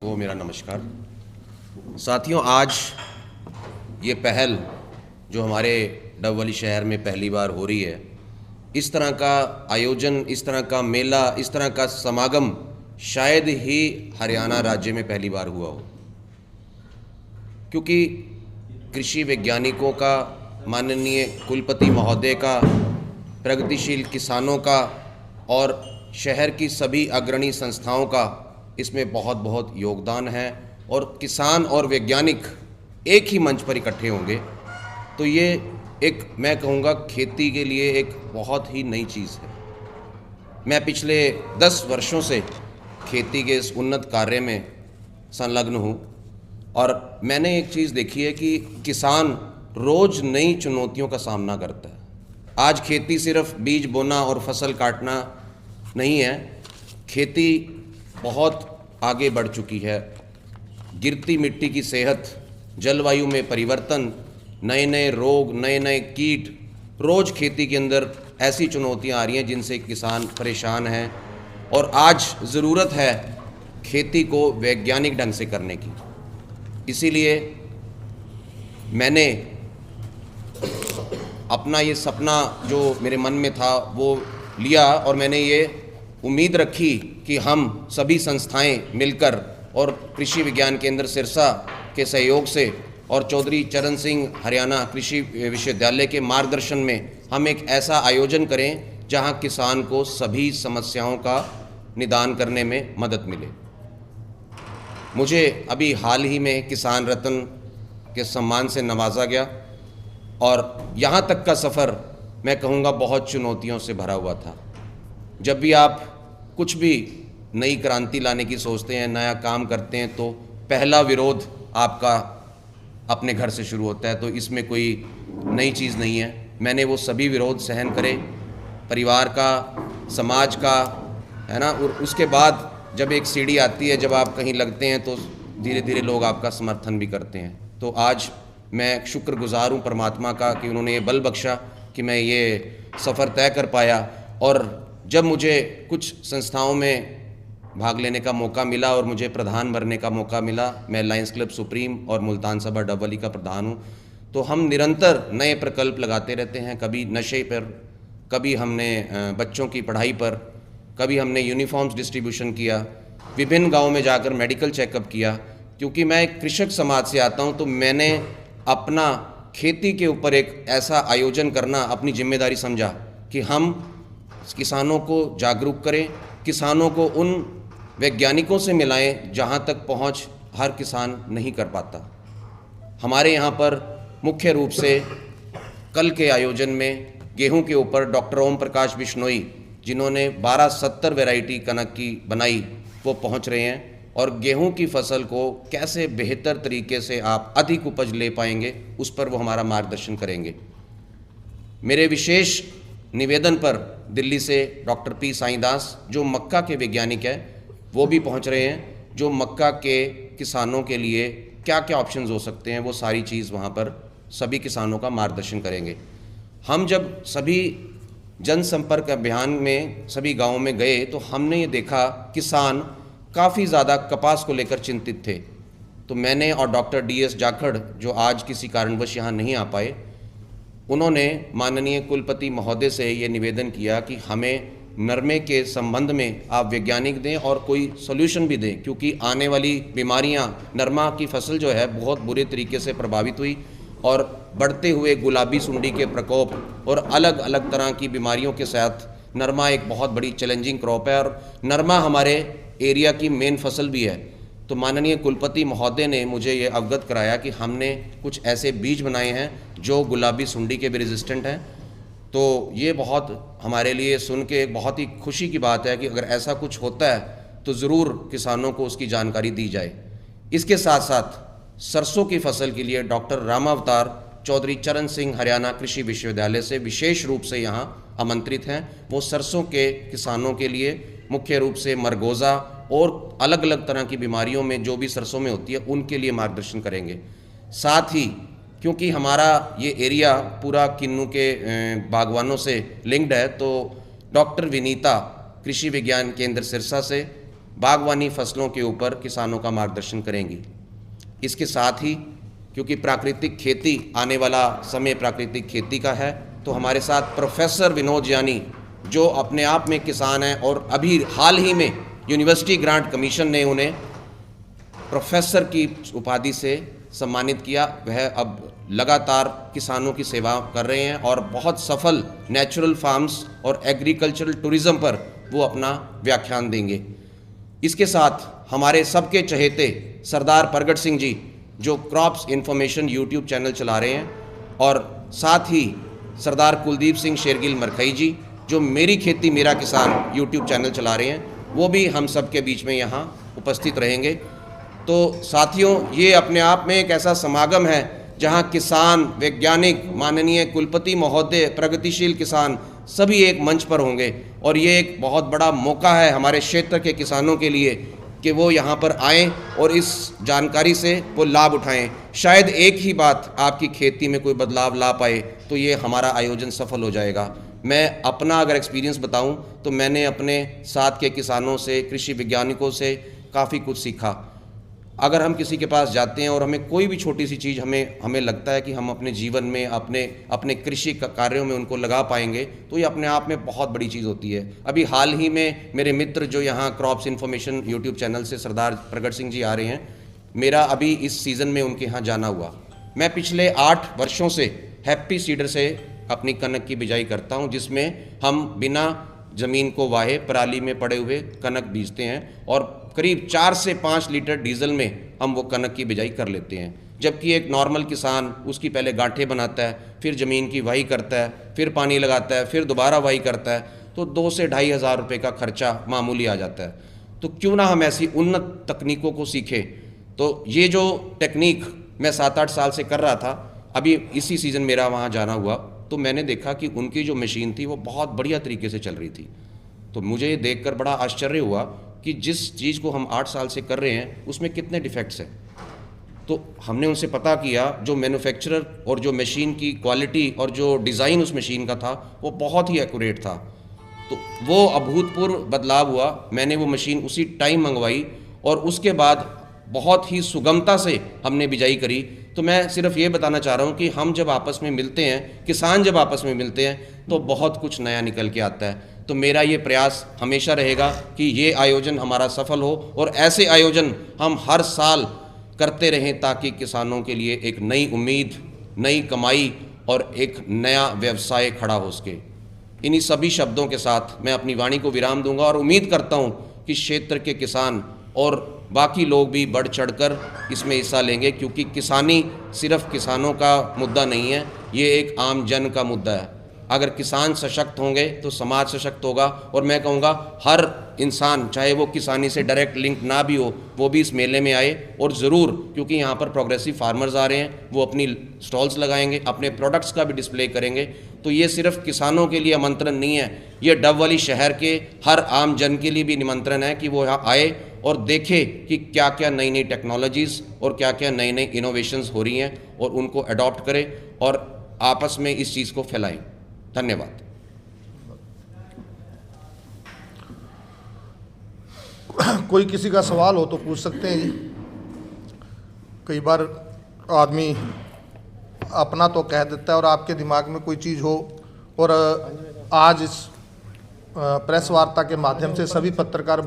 वो मेरा नमस्कार। साथियों, आज ये पहल जो हमारे डबवाली शहर में पहली बार हो रही है, इस तरह का आयोजन, इस तरह का मेला, इस तरह का समागम शायद ही हरियाणा राज्य में पहली बार हुआ हो, क्योंकि कृषि वैज्ञानिकों का, माननीय कुलपति महोदय का, प्रगतिशील किसानों का और शहर की सभी अग्रणी संस्थाओं का इसमें बहुत बहुत योगदान है। और किसान और वैज्ञानिक एक ही मंच पर इकट्ठे होंगे तो ये एक, मैं कहूँगा, खेती के लिए एक बहुत ही नई चीज़ है। मैं पिछले 10 वर्षों से खेती के इस उन्नत कार्य में संलग्न हूँ और मैंने एक चीज़ देखी है कि किसान रोज़ नई चुनौतियों का सामना करता है। आज खेती सिर्फ बीज बोना और फसल काटना नहीं है, खेती बहुत आगे बढ़ चुकी है। गिरती मिट्टी की सेहत, जलवायु में परिवर्तन, नए नए रोग, नए नए कीट, रोज़ खेती के अंदर ऐसी चुनौतियां आ रही हैं जिनसे किसान परेशान हैं और आज ज़रूरत है खेती को वैज्ञानिक ढंग से करने की। इसीलिए मैंने अपना ये सपना जो मेरे मन में था वो लिया और मैंने ये उम्मीद रखी कि हम सभी संस्थाएं मिलकर और कृषि विज्ञान केंद्र सिरसा के सहयोग से और चौधरी चरण सिंह हरियाणा कृषि विश्वविद्यालय के मार्गदर्शन में हम एक ऐसा आयोजन करें जहां किसान को सभी समस्याओं का निदान करने में मदद मिले। मुझे अभी हाल ही में किसान रत्न के सम्मान से नवाजा गया और यहाँ तक का सफ़र, मैं कहूँगा, बहुत चुनौतियों से भरा हुआ था। जब भी आप कुछ भी नई क्रांति लाने की सोचते हैं, नया काम करते हैं, तो पहला विरोध आपका अपने घर से शुरू होता है। तो इसमें कोई नई चीज़ नहीं है। मैंने वो सभी विरोध सहन करे, परिवार का, समाज का, है ना। और उसके बाद जब एक सीढ़ी आती है, जब आप कहीं लगते हैं तो धीरे धीरे लोग आपका समर्थन भी करते हैं। तो आज मैं शुक्रगुजार हूँ परमात्मा का कि उन्होंने ये बल बख्शा कि मैं ये सफ़र तय कर पाया। और जब मुझे कुछ संस्थाओं में भाग लेने का मौका मिला और मुझे प्रधान बनने का मौका मिला, मैं लायंस क्लब सुप्रीम और मुल्तान सभा डबवाली का प्रधान हूँ, तो हम निरंतर नए प्रकल्प लगाते रहते हैं। कभी नशे पर, कभी हमने बच्चों की पढ़ाई पर, कभी हमने यूनिफॉर्म्स डिस्ट्रीब्यूशन किया, विभिन्न गाँव में जाकर मेडिकल चेकअप किया। क्योंकि मैं एक कृषक समाज से आता हूँ तो मैंने अपना खेती के ऊपर एक ऐसा आयोजन करना अपनी जिम्मेदारी समझा कि हम किसानों को जागरूक करें, किसानों को उन वैज्ञानिकों से मिलाएं जहां तक पहुंच हर किसान नहीं कर पाता। हमारे यहां पर मुख्य रूप से कल के आयोजन में गेहूं के ऊपर डॉक्टर ओम प्रकाश बिश्नोई, जिन्होंने 1270 वैरायटी कनक की बनाई, वो पहुंच रहे हैं और गेहूं की फसल को कैसे बेहतर तरीके से आप अधिक उपज ले पाएंगे उस पर वो हमारा मार्गदर्शन करेंगे। मेरे विशेष निवेदन पर दिल्ली से डॉक्टर पी साईदास, जो मक्का के वैज्ञानिक हैं, वो भी पहुंच रहे हैं, जो मक्का के किसानों के लिए क्या क्या ऑप्शंस हो सकते हैं वो सारी चीज़ वहाँ पर सभी किसानों का मार्गदर्शन करेंगे। हम जब सभी जनसंपर्क अभियान में सभी गाँवों में गए तो हमने ये देखा किसान काफ़ी ज़्यादा कपास को लेकर चिंतित थे। तो मैंने और डॉक्टर DS जाखड़, जो आज किसी कारणवश यहाँ नहीं आ पाए, उन्होंने माननीय कुलपति महोदय से ये निवेदन किया कि हमें नरमे के संबंध में आप वैज्ञानिक दें और कोई सोल्यूशन भी दें, क्योंकि आने वाली बीमारियां, नरमा की फसल जो है बहुत बुरे तरीके से प्रभावित हुई और बढ़ते हुए गुलाबी सुंडी के प्रकोप और अलग अलग तरह की बीमारियों के साथ नरमा एक बहुत बड़ी चैलेंजिंग क्रॉप है और नरमा हमारे एरिया की मेन फसल भी है। तो माननीय कुलपति महोदय ने मुझे ये अवगत कराया कि हमने कुछ ऐसे बीज बनाए हैं जो गुलाबी सुंडी के भी रेजिस्टेंट हैं। तो ये बहुत हमारे लिए सुन के एक बहुत ही खुशी की बात है कि अगर ऐसा कुछ होता है तो ज़रूर किसानों को उसकी जानकारी दी जाए। इसके साथ साथ सरसों की फसल के लिए डॉक्टर रामावतार चौधरी चरण सिंह हरियाणा कृषि विश्वविद्यालय से विशेष रूप से यहाँ आमंत्रित हैं। वो सरसों के किसानों के लिए मुख्य रूप से मरगोज़ा और अलग अलग तरह की बीमारियों में जो भी सरसों में होती है उनके लिए मार्गदर्शन करेंगे। साथ ही क्योंकि हमारा ये एरिया पूरा किन्नू के बागवानों से लिंक्ड है, तो डॉक्टर विनीता कृषि विज्ञान केंद्र सिरसा से, बागवानी फसलों के ऊपर किसानों का मार्गदर्शन करेंगी। इसके साथ ही क्योंकि प्राकृतिक खेती, आने वाला समय प्राकृतिक खेती का है, तो हमारे साथ प्रोफेसर विनोद यानी जो अपने आप में किसान हैं और अभी हाल ही में यूनिवर्सिटी ग्रांट कमीशन ने उन्हें प्रोफेसर की उपाधि से सम्मानित किया। वह अब लगातार किसानों की सेवा कर रहे हैं और बहुत सफल नेचुरल फार्म्स और एग्रीकल्चरल टूरिज़्म पर वो अपना व्याख्यान देंगे। इसके साथ हमारे सबके चहेते सरदार प्रगट सिंह जी जो क्रॉप्स इन्फॉर्मेशन यूट्यूब चैनल चला रहे हैं, और साथ ही सरदार कुलदीप सिंह शेरगिल मरकई जी जो मेरी खेती मेरा किसान यूट्यूब चैनल चला रहे हैं, वो भी हम सब के बीच में यहाँ उपस्थित रहेंगे। तो साथियों, ये अपने आप में एक ऐसा समागम है जहाँ किसान, वैज्ञानिक, माननीय कुलपति महोदय, प्रगतिशील किसान सभी एक मंच पर होंगे, और ये एक बहुत बड़ा मौका है हमारे क्षेत्र के किसानों के लिए कि वो यहाँ पर आएँ और इस जानकारी से वो लाभ उठाएं। शायद एक ही बात आपकी खेती में कोई बदलाव ला पाए तो ये हमारा आयोजन सफल हो जाएगा। मैं अपना अगर एक्सपीरियंस बताऊं तो मैंने अपने साथ के किसानों से, कृषि वैज्ञानिकों से काफ़ी कुछ सीखा। अगर हम किसी के पास जाते हैं और हमें कोई भी छोटी सी चीज़ हमें लगता है कि हम अपने जीवन में अपने कृषि कार्यों में उनको लगा पाएंगे, तो ये अपने आप में बहुत बड़ी चीज़ होती है। अभी हाल ही में मेरे मित्र जो यहाँ क्रॉप्स इन्फॉर्मेशन यूट्यूब चैनल से सरदार प्रगट सिंह जी आ रहे हैं, मेरा अभी इस सीज़न में उनके यहाँ जाना हुआ। मैं पिछले 8 वर्षों से हैप्पी सीडर से अपनी कनक की बिजाई करता हूँ, जिसमें हम बिना ज़मीन को वाहे पराली में पड़े हुए कनक बीजते हैं और करीब 4 से 5 लीटर डीजल में हम वो कनक की बिजाई कर लेते हैं। जबकि एक नॉर्मल किसान उसकी पहले गांठें बनाता है, फिर ज़मीन की वाही करता है, फिर पानी लगाता है, फिर दोबारा वाही करता है, तो 2 से ढाई हज़ार रुपये का खर्चा मामूली आ जाता है। तो क्यों ना हम ऐसी उन्नत तकनीकों को सीखें। तो ये जो टेक्निक मैं 7-8 साल से कर रहा था, अभी इसी सीज़न मेरा वहाँ जाना हुआ, तो मैंने देखा कि उनकी जो मशीन थी वो बहुत बढ़िया तरीके से चल रही थी। तो मुझे ये देखकर बड़ा आश्चर्य हुआ कि जिस चीज़ को हम 8 साल से कर रहे हैं उसमें कितने डिफेक्ट्स हैं। तो हमने उनसे पता किया, जो मैन्युफैक्चरर और जो मशीन की क्वालिटी और जो डिज़ाइन उस मशीन का था वो बहुत ही एक्यूरेट था। तो वो अभूतपूर्व बदलाव हुआ। मैंने वो मशीन उसी टाइम मंगवाई और उसके बाद बहुत ही सुगमता से हमने बिजाई करी। तो मैं सिर्फ ये बताना चाह रहा हूँ कि हम जब आपस में मिलते हैं, किसान जब आपस में मिलते हैं, तो बहुत कुछ नया निकल के आता है। तो मेरा ये प्रयास हमेशा रहेगा कि ये आयोजन हमारा सफल हो और ऐसे आयोजन हम हर साल करते रहें ताकि किसानों के लिए एक नई उम्मीद, नई कमाई और एक नया व्यवसाय खड़ा हो सके। इन्हीं सभी शब्दों के साथ मैं अपनी वाणी को विराम दूंगा और उम्मीद करता हूँ कि क्षेत्र के किसान और बाकी लोग भी बढ़ चढ़कर इसमें हिस्सा लेंगे, क्योंकि किसानी सिर्फ किसानों का मुद्दा नहीं है, ये एक आम जन का मुद्दा है। अगर किसान सशक्त होंगे तो समाज सशक्त होगा। और मैं कहूँगा हर इंसान, चाहे वो किसानी से डायरेक्ट लिंक ना भी हो, वो भी इस मेले में आए और ज़रूर, क्योंकि यहाँ पर प्रोग्रेसिव फार्मर्स आ रहे हैं, वो अपनी स्टॉल्स लगाएंगे, अपने प्रोडक्ट्स का भी डिस्प्ले करेंगे। तो ये सिर्फ किसानों के लिए आमंत्रण नहीं है, ये डबवाली शहर के हर आम जन के लिए भी निमंत्रण है कि वो यहाँ आए और देखे कि क्या क्या नई नई टेक्नोलॉजीज़ और क्या क्या नई नई इनोवेशंस हो रही हैं और उनको अडॉप्ट करें और आपस में इस चीज़ को फैलाएं। धन्यवाद। कोई किसी का सवाल हो तो पूछ सकते हैं जी। कई बार आदमी अपना तो कह देता है और आपके दिमाग में कोई चीज़ हो, और आज इस प्रेस वार्ता के माध्यम से सभी पत्रकार